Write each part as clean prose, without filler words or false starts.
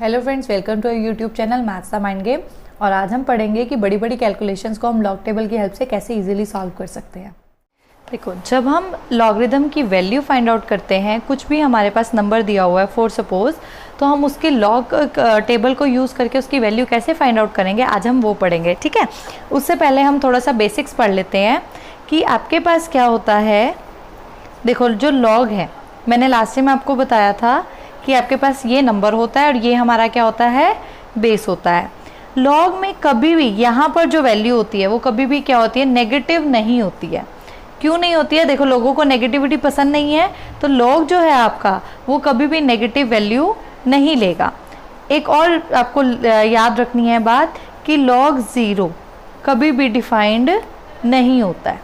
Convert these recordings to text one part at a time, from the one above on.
Hello friends, welcome to YouTube channel maths the mind game. और आज हम पढ़ेंगे कि बड़ी बड़ी कैलकुलेशंस को हम लॉग टेबल की हेल्प से कैसे इजीली सॉल्व कर सकते हैं। देखो, जब हम लॉगरिदम की वैल्यू फाइंड आउट करते हैं, कुछ भी हमारे पास नंबर दिया हुआ है फॉर सपोज, तो हम उसके लॉग टेबल को यूज़ करके उसकी वैल्यू कैसे फाइंड आउट करेंगे, आज हम वो पढ़ेंगे। ठीक है, उससे पहले हम थोड़ा सा बेसिक्स पढ़ लेते हैं कि आपके पास क्या होता है। देखो, जो लॉग है, मैंने लास्ट टाइम आपको बताया था कि आपके पास ये नंबर होता है और ये हमारा क्या होता है, बेस होता है। लॉग में कभी भी यहाँ पर जो वैल्यू होती है वो कभी भी क्या होती है, नेगेटिव नहीं होती है। क्यों नहीं होती है? देखो, लोगों को नेगेटिविटी पसंद नहीं है, तो लॉग जो है आपका वो कभी भी नेगेटिव वैल्यू नहीं लेगा। एक और आपको याद रखनी है बात कि लॉग ज़ीरो कभी भी डिफाइंड नहीं होता है।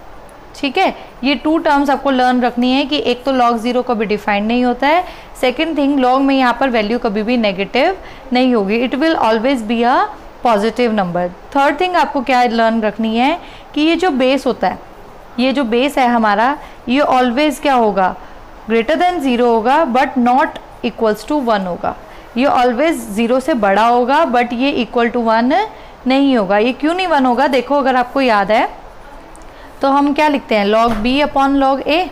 ठीक है, ये टू टर्म्स आपको लर्न रखनी है कि एक तो लॉग ज़ीरो कभी डिफाइंड नहीं होता है, सेकंड थिंग लॉग में यहाँ पर वैल्यू कभी भी नेगेटिव नहीं होगी, it will always be a positive number. Third thing आपको क्या लर्न रखनी है कि ये जो बेस होता है, ये जो बेस है हमारा, ये ऑलवेज क्या होगा, ग्रेटर देन ज़ीरो होगा but not equals to one होगा। ये ऑलवेज ज़ीरो से बड़ा होगा बट ये इक्वल टू वन नहीं होगा। ये क्यों नहीं वन होगा? देखो, अगर आपको याद है तो हम क्या लिखते हैं, लॉग बी अपॉन लॉग ए,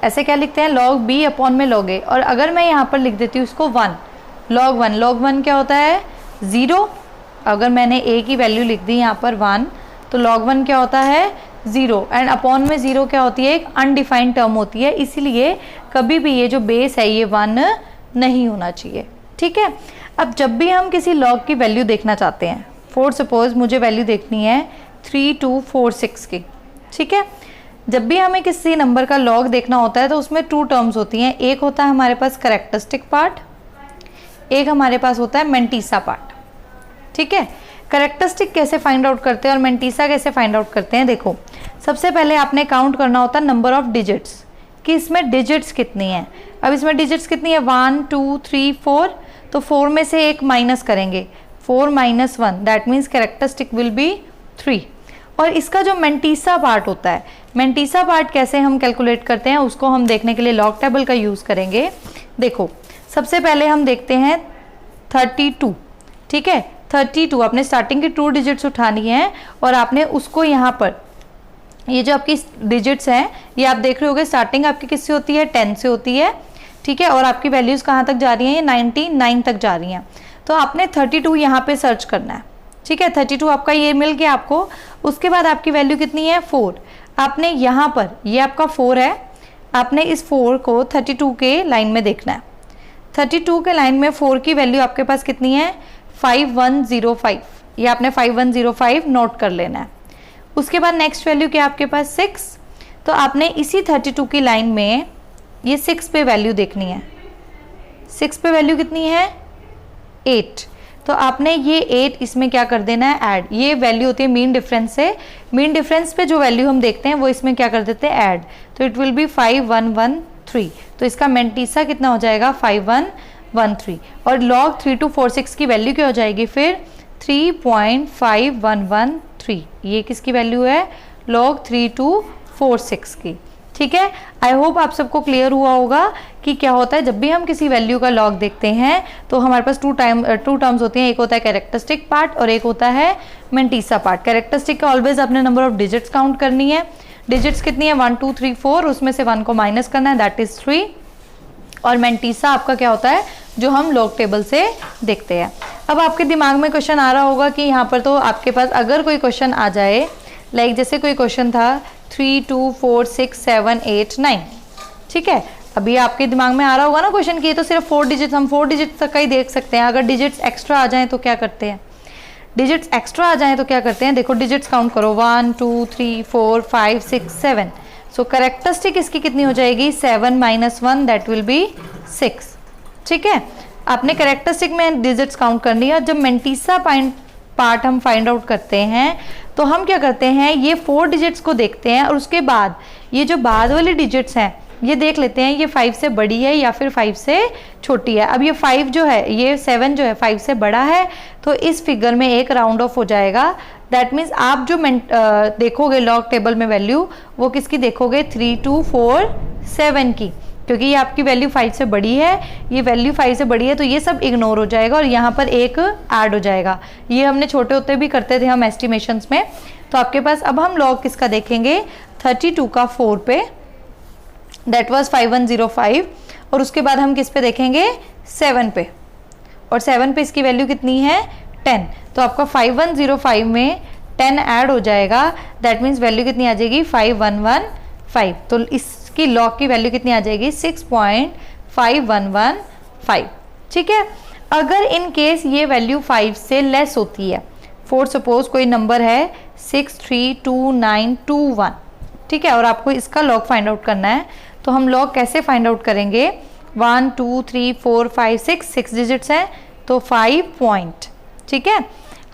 ऐसे क्या लिखते हैं, लॉग बी अपॉन में लॉग ए। और अगर मैं यहाँ पर लिख देती हूँ इसको वन, लॉग वन क्या होता है, ज़ीरो। अगर मैंने ए की वैल्यू लिख दी यहाँ पर वन, तो लॉग वन क्या होता है, ज़ीरो। एंड अपॉन में ज़ीरो क्या होती है, एक अनडिफाइंड टर्म होती है, इसीलिए कभी भी ये जो बेस है ये वन नहीं होना चाहिए। ठीक है, अब जब भी हम किसी लॉग की वैल्यू देखना चाहते हैं, फॉर सपोज मुझे वैल्यू देखनी है 3246 की। ठीक है, जब भी हमें किसी नंबर का लॉग देखना होता है तो उसमें टू टर्म्स होती हैं। एक होता है हमारे पास कैरेक्टरिस्टिक पार्ट, एक हमारे पास होता है मेंटीसा पार्ट। ठीक है, कैरेक्टरिस्टिक कैसे फाइंड आउट करते हैं और मेंटीसा कैसे फाइंड आउट करते हैं। देखो, सबसे पहले आपने काउंट करना होता है नंबर ऑफ डिजिट्स, कि इसमें डिजिट्स कितनी हैं। अब इसमें डिजिट्स कितनी है, 1 2 3 4, तो 4 में से एक माइनस करेंगे, 4 minus 1, that means characteristic will be 3। और इसका जो मेंटीसा पार्ट होता है, मेंटीसा पार्ट कैसे हम कैलकुलेट करते हैं उसको हम देखने के लिए लॉग टेबल का यूज़ करेंगे। देखो, सबसे पहले हम देखते हैं 32। ठीक है, 32 आपने स्टार्टिंग की 2 डिजिट्स उठानी है और आपने उसको यहाँ पर, ये जो आपकी डिजिट्स हैं ये आप देख रहे होगे, स्टार्टिंग आपकी किससे होती है, 10 से होती है। ठीक है, और आपकी वैल्यूज़ कहाँ तक जा रही हैं, ये 99 तक जा रही हैं। तो आपने 32 यहाँ पे सर्च करना है। ठीक है, 32 आपका ये मिल गया आपको। उसके बाद आपकी वैल्यू कितनी है, 4। आपने यहाँ पर, ये आपका 4 है, आपने इस 4 को 32 के लाइन में देखना है। 32 के लाइन में 4 की वैल्यू आपके पास कितनी है, 5105। ये आपने 5105 नोट कर लेना है। उसके बाद नेक्स्ट वैल्यू क्या आपके पास, 6। तो आपने इसी 32 की लाइन में ये 6 पे वैल्यू देखनी है। 6 पे वैल्यू कितनी है, 8। तो आपने ये 8 इसमें क्या कर देना है, ऐड। ये वैल्यू होती है मीन डिफरेंस से, मीन डिफरेंस पे जो वैल्यू हम देखते हैं वो इसमें क्या कर देते हैं, ऐड। तो इट विल बी 5113। तो इसका मेंटीसा कितना हो जाएगा, 5113। और लॉग 3246 की वैल्यू क्या हो जाएगी फिर, 3.5113। ये किसकी वैल्यू है, लॉग 3246 की। ठीक है, आई होप आप सबको क्लियर हुआ होगा कि क्या होता है जब भी हम किसी वैल्यू का लॉग देखते हैं तो हमारे पास टू टर्म्स होती हैं। एक होता है कैरेक्टरिस्टिक पार्ट और एक होता है मेंटीसा पार्ट। कैरेक्टरिस्टिक का ऑलवेज आपने नंबर ऑफ डिजिट्स काउंट करनी है। डिजिट्स कितनी है, 1 2 3 4, उसमें से 1 को माइनस करना है, दैट इज 3। और मेंटीसा आपका क्या होता है, जो हम लॉग टेबल से देखते हैं। अब आपके दिमाग में क्वेश्चन आ रहा होगा कि यहाँ पर तो आपके पास अगर कोई क्वेश्चन आ जाए, लाइक जैसे कोई क्वेश्चन था 3 2 4 6 7 8 9। ठीक है, अभी आपके दिमाग में आ रहा होगा ना क्वेश्चन की, तो सिर्फ 4 डिजिट्स, हम 4 डिजिट्स तक का ही देख सकते हैं। अगर डिजिट्स एक्स्ट्रा आ जाएं तो क्या करते हैं, डिजिट्स एक्स्ट्रा आ जाएं तो क्या करते हैं, देखो डिजिट्स काउंट करो, 1 2 3 4 5 6 7। सो कैरेक्टरिस्टिक इसकी कितनी हो जाएगी, 7 माइनस 1, दैट विल बी 6। ठीक है, आपने कैरेक्टरिस्टिक में डिजिट्स काउंट करनी है। जब मेंटीसा पार्ट हम फाइंड आउट करते हैं तो हम क्या करते हैं, ये 4 डिजिट्स को देखते हैं और उसके बाद ये जो बाद वाली डिजिट्स हैं ये देख लेते हैं ये 5 से बड़ी है या फिर 5 से छोटी है। अब ये 5 जो है, ये 7 जो है 5 से बड़ा है, तो इस फिगर में एक राउंड ऑफ हो जाएगा। दैट मीन्स आप जो देखोगे लॉग टेबल में वैल्यू, वो किसकी देखोगे, 3247 की। क्योंकि ये आपकी वैल्यू 5 से बड़ी है, ये वैल्यू 5 से बड़ी है, तो ये सब इग्नोर हो जाएगा और यहाँ पर एक ऐड हो जाएगा। ये हमने छोटे होते भी करते थे हम एस्टिमेशंस में। तो आपके पास अब हम लॉग किसका देखेंगे, 32 का 4 पे, दैट वाज 5105, और उसके बाद हम किस पे देखेंगे, 7 पे, और 7 पे इसकी वैल्यू कितनी है, 10। तो आपका 5105 में 10 ऐड हो जाएगा, दैट मीन्स वैल्यू कितनी आ जाएगी, 5115। तो इसकी लॉग की वैल्यू कितनी आ जाएगी, 6.5115। ठीक है। अगर इन केस ये वैल्यू 5 से लेस होती है, फॉर सपोज कोई नंबर है 632921, ठीक है, और आपको इसका लॉग फाइंड आउट करना है, तो हम लॉग कैसे फाइंड आउट करेंगे, 1 2 3 4 5 6 डिजिट्स हैं, तो 5 पॉइंट, ठीक है।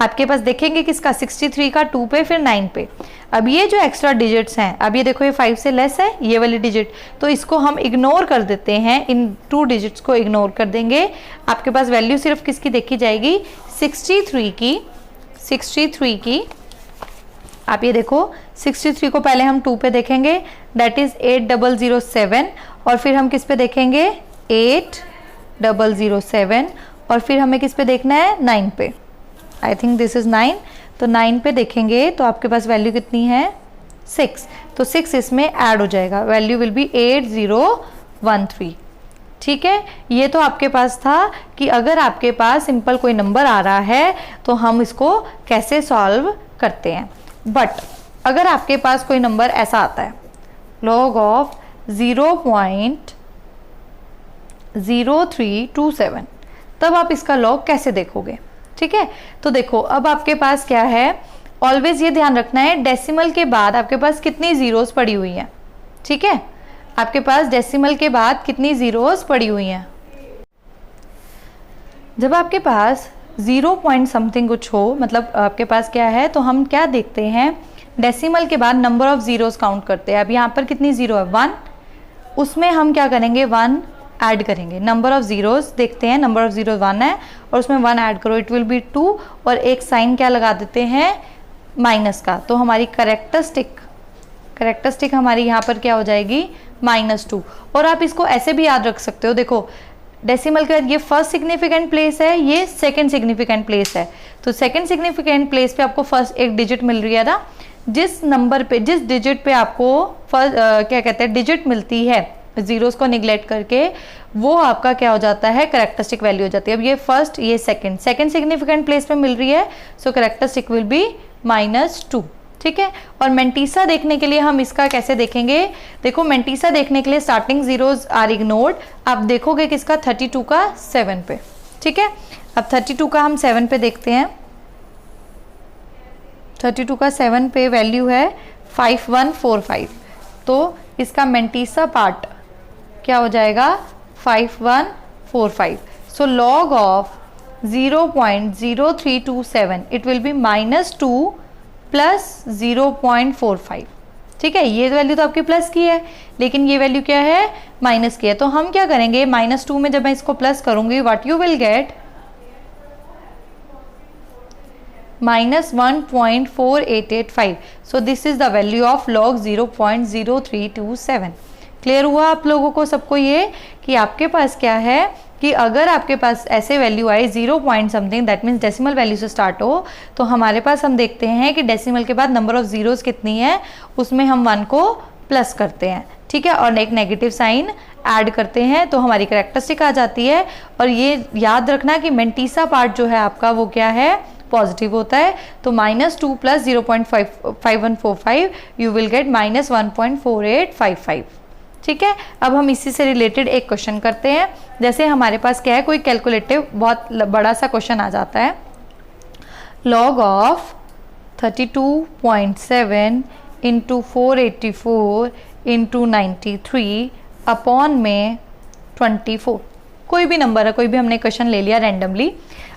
आपके पास देखेंगे किसका, 63 का 2 पे, फिर 9 पे। अब ये जो एक्स्ट्रा डिजिट्स हैं, अब ये देखो ये 5 से लेस है ये वाली डिजिट, तो इसको हम इग्नोर कर देते हैं, इन 2 डिजिट्स को इग्नोर कर देंगे। आपके पास वैल्यू सिर्फ किसकी देखी जाएगी, 63 की। आप ये देखो 63 को पहले हम 2 पे देखेंगे, दैट इज 8007, और फिर हम किस पे देखेंगे, 8007, और फिर हमें किस पे देखना है, 9 पे। आई थिंक दिस इज 9, तो 9 पे देखेंगे तो आपके पास वैल्यू कितनी है, 6, तो 6 इसमें ऐड हो जाएगा, वैल्यू विल बी 8013। ठीक है। ये तो आपके पास था कि अगर आपके पास सिंपल कोई नंबर आ रहा है तो हम इसको कैसे सॉल्व करते हैं। बट अगर आपके पास कोई नंबर ऐसा आता है, लॉग ऑफ 0.0327, तब आप इसका लॉग कैसे देखोगे। ठीक है, तो देखो अब आपके पास क्या है, ऑलवेज ये ध्यान रखना है डेसिमल के बाद आपके पास कितनी जीरोस पड़ी हुई हैं। ठीक है, आपके पास डेसिमल के बाद कितनी जीरोस पड़ी हुई हैं। जब आपके पास 0 पॉइंट समथिंग कुछ हो, मतलब आपके पास क्या है, तो हम क्या देखते हैं, डेसिमल के बाद नंबर ऑफ जीरोस काउंट करते हैं। अब यहाँ पर कितनी जीरो है, 1, उसमें हम क्या करेंगे, 1 ऐड करेंगे। नंबर ऑफ जीरोस देखते हैं, नंबर ऑफ जीरोस 1 है और उसमें 1 ऐड करो, इट विल बी 2, और एक साइन क्या लगा देते हैं, माइनस का। तो हमारी करेक्टरिस्टिक हमारी यहाँ पर क्या हो जाएगी, -2। और आप इसको ऐसे भी याद रख सकते हो, देखो डेसिमल के बाद ये फर्स्ट सिग्निफिकेंट प्लेस है, ये सेकंड सिग्निफिकेंट प्लेस है। तो सेकंड सिग्निफिकेंट प्लेस पे आपको फर्स्ट एक डिजिट मिल रही है ना, जिस नंबर पे, जिस डिजिट पे आपको फर्स्ट क्या कहते हैं डिजिट मिलती है, जीरोस को निगलेक्ट करके, वो आपका क्या हो जाता है, करेक्टरिस्टिक वैल्यू हो जाती है। अब ये फर्स्ट, ये सेकंड सिग्निफिकेंट प्लेस पे मिल रही है, सो करेक्टरिस्टिक विल बी -2। ठीक है, और मेंटीसा देखने के लिए हम इसका कैसे देखेंगे, देखो मेंटीसा देखने के लिए स्टार्टिंग जीरोस आर इग्नोर्ड। आप देखोगे किसका, 32 का 7 पे। ठीक है, अब 32 का हम 7 पे देखते हैं। 32 का 7 पे वैल्यू है 5145, तो इसका मेंटीसा पार्ट क्या हो जाएगा, 5145। So log of 0.0327 it will B -2 plus 0.45। ठीक है, ये वैल्यू तो आपकी प्लस की है, लेकिन ये वैल्यू क्या है, माइनस की है। तो हम क्या करेंगे, -2 में जब मैं इसको प्लस करूंगी, what you will get, -1.4885। So this is the value of log 0.0327। Clear हुआ आप लोगों को सबको ये, कि आपके पास क्या है, कि अगर आपके पास ऐसे वैल्यू आए 0 point something, that means decimal value से स्टार्ट हो, तो हमारे पास हम देखते हैं कि डेसिमल के बाद नंबर ऑफ जीरोस कितनी है, उसमें हम 1 को प्लस करते हैं। ठीक है, और एक नेगेटिव साइन ऐड करते हैं, तो हमारी करेक्टरिस्टिक आ जाती है। और ये याद रखना कि मेंटीसा पार्ट जो है आपका, वो क्या है, पॉजिटिव होता है। तो -2 प्लस 0.5145 यू विल गेट -1.4855। ठीक है, अब हम इसी से रिलेटेड एक क्वेश्चन करते हैं। जैसे हमारे पास क्या है, कोई कैलकुलेटिव बहुत बड़ा सा क्वेश्चन आ जाता है, log of 32.7 into 484 into 93 upon में 24। कोई भी नंबर है, कोई भी हमने क्वेश्चन ले लिया रैंडमली।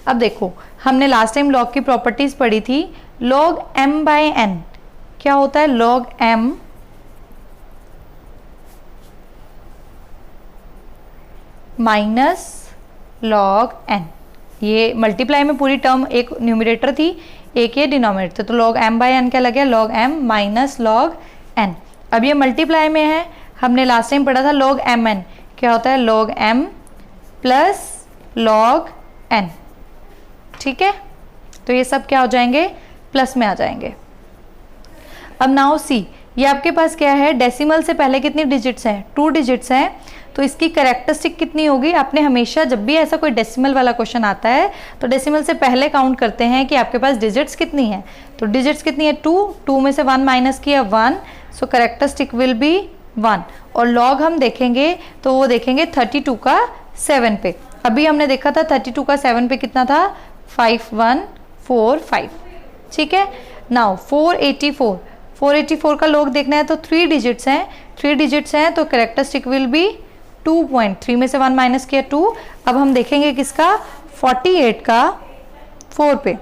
अब देखो, हमने लास्ट टाइम लॉग की प्रॉपर्टीज पढ़ी थी, लॉग m/n क्या होता है, log m minus log n। ये मल्टीप्लाई में पूरी टर्म एक न्यूमरेटर थी, एक ये डिनोमिनेटर, तो लॉग m/n क्या लग गया, log m minus log n। अब ये मल्टीप्लाई में है, हमने लास्ट टाइम पढ़ा था लॉग mn, क्या होता है, log m plus log n। ठीक है, तो ये सब क्या हो जाएंगे, प्लस में आ जाएंगे। अब नाउ सी, ये आपके पास क्या है, डेसिमल से पहले कितनी डिजिट्स हैं, 2 डिजिट्स हैं, तो इसकी कैरेक्टरिस्टिक कितनी होगी। आपने हमेशा जब भी ऐसा कोई डेसिमल वाला क्वेश्चन आता है तो डेसिमल से पहले काउंट करते हैं कि आपके पास डिजिट्स कितनी है। तो डिजिट्स कितनी है, 2 में से 1 माइनस किया 1, सो कैरेक्टरिस्टिक विल बी 1। और लॉग हम देखेंगे तो वो देखेंगे 32 का 7 पे। अभी हमने देखा था 32 का 7 पे कितना था, 5145। ठीक है, नाउ 484 का लॉग देखना है तो 3 डिजिट्स हैं, तो कैरेक्टरिस्टिक विल बी 2.3 में से 1 माइनस किया 2। अब हम देखेंगे किसका, 48 का 4 पे,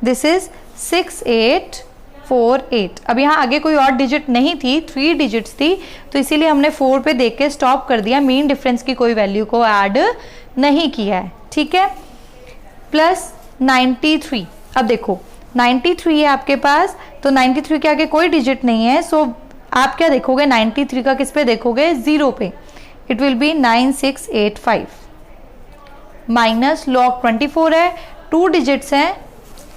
दिस इज 6848। अब यहाँ आगे कोई और डिजिट नहीं थी, 3 डिजिट्स थी, तो इसीलिए हमने 4 पे देख के स्टॉप कर दिया, मीन डिफरेंस की कोई वैल्यू को ऐड नहीं किया है। ठीक है, प्लस 93। अब देखो 93 है आपके पास, तो 93 के आगे कोई डिजिट नहीं है, सो आप क्या देखोगे, 93 का किस पे देखोगे, 0 पे। It will B 9685 minus log 24 है, 2 डिजिट्स हैं,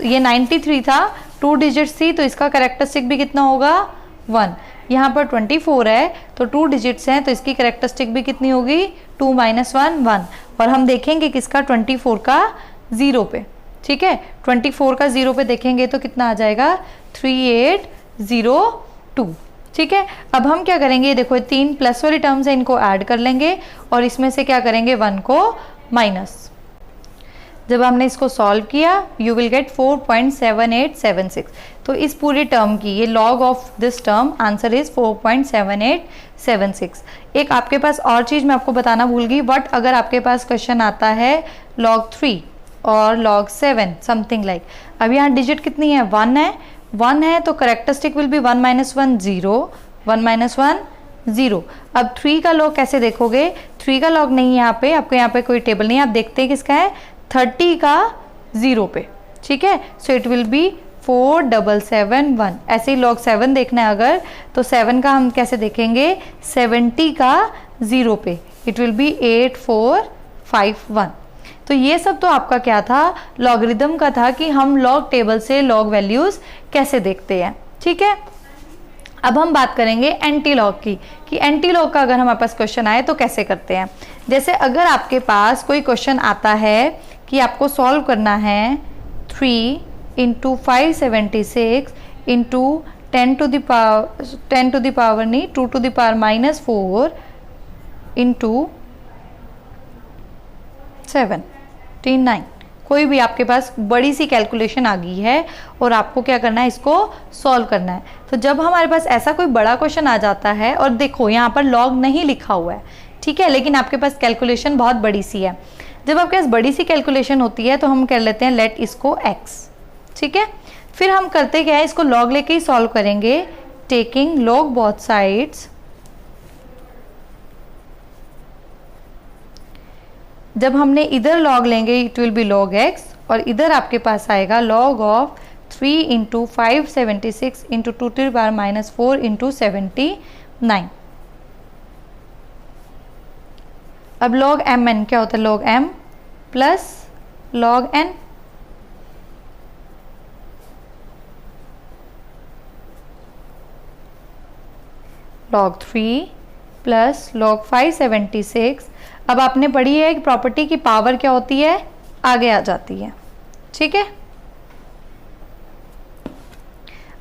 ये 93 था, 2 डिजिट्स थी, तो इसका कैरेक्टरिस्टिक भी कितना होगा, 1। यहाँ पर 24 है तो 2 डिजिट्स हैं, तो इसकी कैरेक्टरिस्टिक भी कितनी होगी, 2 माइनस 1 1। और हम देखेंगे किसका, 24 का 0 पे। ठीक है, 24 का 0 पे देखेंगे तो कितना आ जाएगा, 3802। ठीक है, अब हम क्या करेंगे, देखो 3 प्लस वाली टर्म्स है, इनको ऐड कर लेंगे और इसमें से क्या करेंगे, 1 को माइनस। जब हमने इसको सॉल्व किया यू विल गेट 4.7876। तो इस पूरी टर्म की, ये log of this term answer is 4.7876। एक आपके पास और चीज़ मैं आपको बताना भूल गई, बट अगर आपके पास क्वेश्चन आता है log 3 और log 7 समथिंग लाइक, अब यहाँ डिजिट कितनी है, 1 है, तो characteristic will be 1 minus 1 0, 1 minus 1 0। अब 3 का लॉग कैसे देखोगे, 3 का लॉग नहीं है यहाँ पे, आपको यहाँ पे कोई टेबल नहीं है, आप देखते हैं किसका है, 30 का 0 पे। ठीक है, सो इट विल बी 4771। ऐसे ही log 7 देखना है अगर, तो 7 का हम कैसे देखेंगे, 70 का 0 पे, इट विल बी 8451। तो ये सब तो आपका क्या था, लॉगरिदम का था कि हम लॉग टेबल से लॉग वैल्यूज कैसे देखते हैं। ठीक है, अब हम बात करेंगे एंटी लॉग की, कि एंटी लॉग का अगर हमारे पास क्वेश्चन आए तो कैसे करते हैं। जैसे अगर आपके पास कोई क्वेश्चन आता है कि आपको सॉल्व करना है 3 into 576 into 10 to the power नहीं 2 to the power minus 4 into 79, कोई भी आपके पास बड़ी सी कैलकुलेशन आ गई है और आपको क्या करना है, इसको सॉल्व करना है। तो जब हमारे पास ऐसा कोई बड़ा क्वेश्चन आ जाता है, और देखो यहाँ पर लॉग नहीं लिखा हुआ है, ठीक है, लेकिन आपके पास कैलकुलेशन बहुत बड़ी सी है। जब आपके पास बड़ी सी कैलकुलेशन होती है तो हम कर लेते हैं लेट इसको x। ठीक है, फिर हम करते क्या है, इसको लॉग लेके ही सॉल्व करेंगे, टेकिंग लॉग बोथ साइड्स। जब हमने इधर लॉग लेंगे it will be log x, और इधर आपके पास आएगा log of 3 into 576 into 2 to the power minus 4 into 79। अब log mn क्या होता है, log m plus log n। log 3 plus log 576। अब आपने पढ़ी है कि प्रॉपर्टी की पावर क्या होती है, आगे आ जाती है। ठीक है,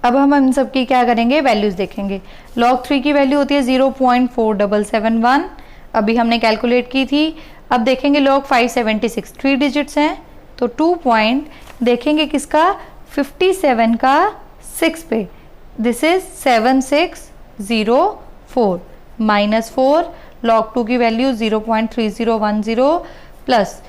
अब हम इन सब की क्या करेंगे, वैल्यूज देखेंगे। log 3 की वैल्यू होती है 0.4771, अभी हमने कैलकुलेट की थी। अब देखेंगे log 576, 3 डिजिट्स हैं, तो 2 पॉइंट देखेंगे किसका, 57 का 6 पे, दिस इज 7604 माइनस 4, log 2 की वैल्यू 0.3010 प्लस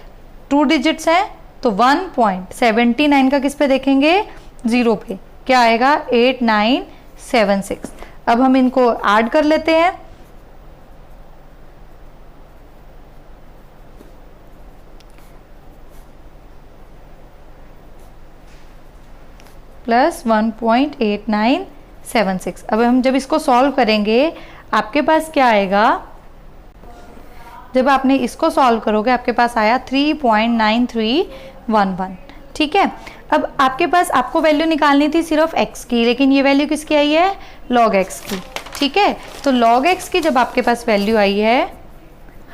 2 डिजिट्स हैं, तो 1.79 का किस पे देखेंगे, 0 पे, क्या आएगा 8976। अब हम इनको ऐड कर लेते हैं, प्लस 1.8976। अब हम जब इसको सॉल्व करेंगे आपके पास क्या आएगा, जब आपने इसको सॉल्व करोगे आपके पास आया 3.9311। ठीक है, अब आपके पास आपको वैल्यू निकालनी थी सिर्फ x की, लेकिन ये वैल्यू किसकी आई है, log x की। ठीक है, तो log x की जब आपके पास वैल्यू आई है,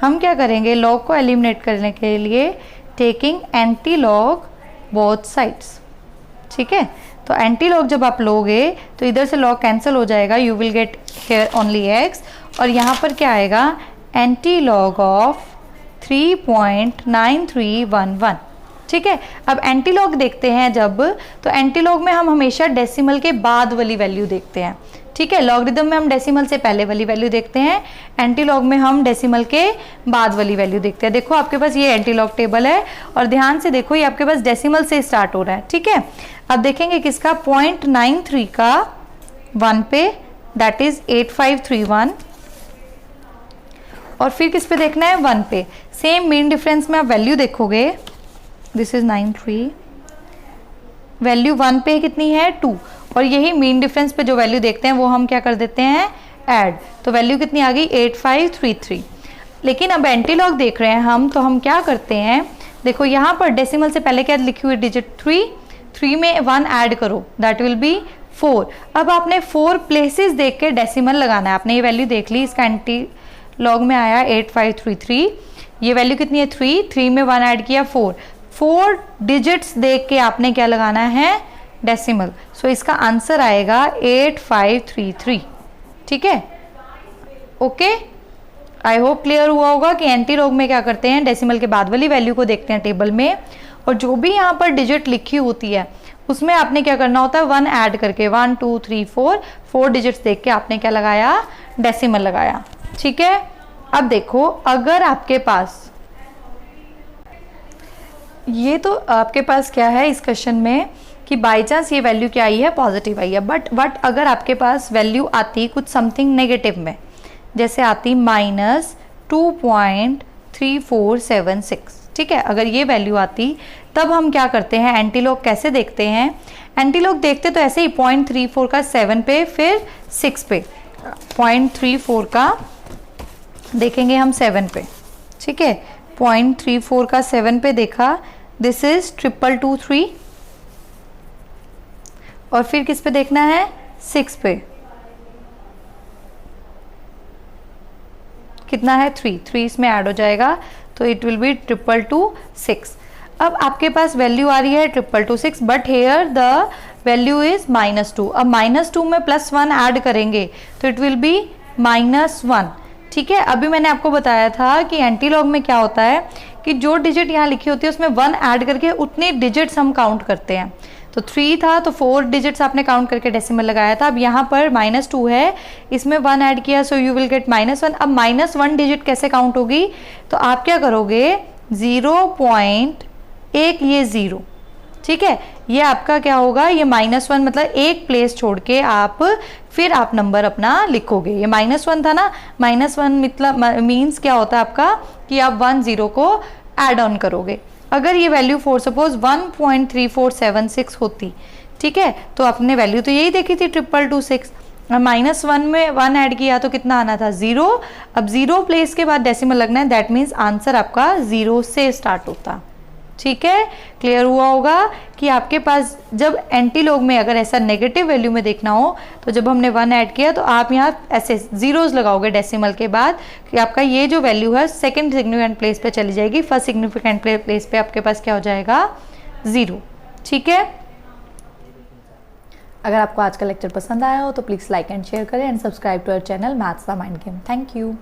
हम क्या करेंगे, log को एलिमिनेट करने के लिए taking anti log both sides. ठीक है, तो एंटी लॉग जब आप लोगे तो इधर से लॉग कैंसिल हो जाएगा, you will get here only x, और यहाँ पर क्या आएगा, एंटी लॉग ऑफ 3.9311। ठीक है, अब एंटी लॉग देखते हैं जब, तो एंटी लॉग में हम हमेशा डेसिमल के बाद वाली वैल्यू देखते हैं। ठीक है, लॉगरिदम में हम डेसिमल से पहले वाली वैल्यू देखते हैं, एंटी लॉग में हम डेसिमल के बाद वाली वैल्यू देखते हैं। देखो आपके पास ये एंटी लॉग टेबल है और ध्यान से देखो ये आपके पास डेसिमल से स्टार्ट हो रहा है। ठीक है, अब देखेंगे किसका, 0.93 का 1 पे, दैट इज 8531, और फिर किस पे देखना है, 1 पे। सेम मीन डिफरेंस में आप वैल्यू देखोगे, दिस इज 93, वैल्यू 1 पे कितनी है, 2, और यही मीन डिफरेंस पे जो वैल्यू देखते हैं वो हम क्या कर देते हैं, ऐड, तो वैल्यू कितनी आ गई, 8533। लेकिन अब एंटी लॉग देख रहे हैं हम, तो हम क्या करते हैं, देखो यहाँ पर डेसिमल से पहले क्या लिखी हुई डिजिट 3 में 1 ऐड करो, दैट विल बी 4। अब आपने 4 प्लेसेस देख के डेसिमल लगाना है। आपने ये वैल्यू देख ली, इसका एंटी लॉग में आया 8533, ये वैल्यू कितनी है, 3 में 1 ऐड किया 4 डिजिट्स देख के आपने क्या लगाना है, डेसिमल। सो इसका आंसर आएगा 8533। ठीक है, ओके, आई होप क्लियर हुआ होगा कि एंटी लॉग में क्या करते हैं, डेसिमल के बाद वाली वैल्यू को देखते हैं टेबल में, और जो भी यहाँ पर डिजिट लिखी होती है उसमें आपने क्या करना होता है, 1 ऐड करके 1 2 3 4 डिजिट्स देख के आपने क्या लगाया, डेसिमल लगाया। ठीक है, अब देखो अगर आपके पास ये, तो आपके पास क्या है इस क्वेश्चन में कि बाई चांस ये वैल्यू क्या आई है, पॉजिटिव आई है, बट अगर आपके पास वैल्यू आती कुछ समथिंग नेगेटिव में, जैसे आती -2.3476। ठीक है, अगर ये वैल्यू आती तब हम क्या करते हैं, एंटी लॉग कैसे देखते हैं, एंटी लॉग देखते तो ऐसे ही 0.34 का 7 पे, फिर 6 पे, 0.34 का देखेंगे हम 7 पे। ठीक है, 0.34 का 7 पे देखा, दिस इज 2223, और फिर किस पे देखना है, 6 पे, कितना है, 3 इसमें ऐड हो जाएगा, तो इट विल बी 2226। अब आपके पास वैल्यू आ रही है 2226, but here the value is -2। अब -2 में +1 ऐड करेंगे तो इट विल बी -1। ठीक है, अभी मैंने आपको बताया था कि एंटी लॉग में क्या होता है कि जो डिजिट यहाँ लिखी होती है उसमें 1 ऐड करके उतनी डिजिट्स हम काउंट करते हैं। तो 3 था तो 4 डिजिट्स आपने काउंट करके डेसिमल लगाया था। अब यहाँ पर -2 है, इसमें 1 ऐड किया, सो यू विल गेट -1। अब -1 डिजिट कैसे काउंट होगी, तो आप क्या करोगे, 0.1 ये 0, ठीक है, ये आपका क्या होगा, ये -1 मतलब एक प्लेस छोड़ के आप फिर आप नंबर अपना लिखोगे। ये -1 था ना, -1 मतलब मीन्स क्या होता है आपका कि आप 1 0 को ऐड ऑन करोगे। अगर ये वैल्यू फॉर सपोज 1.3476 होती, ठीक है, तो आपने वैल्यू तो यही देखी थी 2226, -1 में 1 ऐड किया तो कितना आना था, 0। अब 0 प्लेस के बाद डेसिमल लगना है, दैट मीन्स आंसर आपका 0 से स्टार्ट होता। ठीक है, क्लियर हुआ होगा कि आपके पास जब एंटी लॉग में अगर ऐसा नेगेटिव वैल्यू में देखना हो तो जब हमने 1 ऐड किया तो आप यहाँ ऐसे जीरोस लगाओगे डेसिमल के बाद कि आपका ये जो वैल्यू है सेकंड सिग्निफिकेंट प्लेस पे चली जाएगी, फर्स्ट सिग्निफिकेंट प्लेस पे आपके पास क्या हो जाएगा, 0। ठीक है, अगर आपको आज का लेक्चर पसंद आया हो तो प्लीज़ लाइक एंड शेयर करें and subscribe to our channel maths the mind game. Thank you.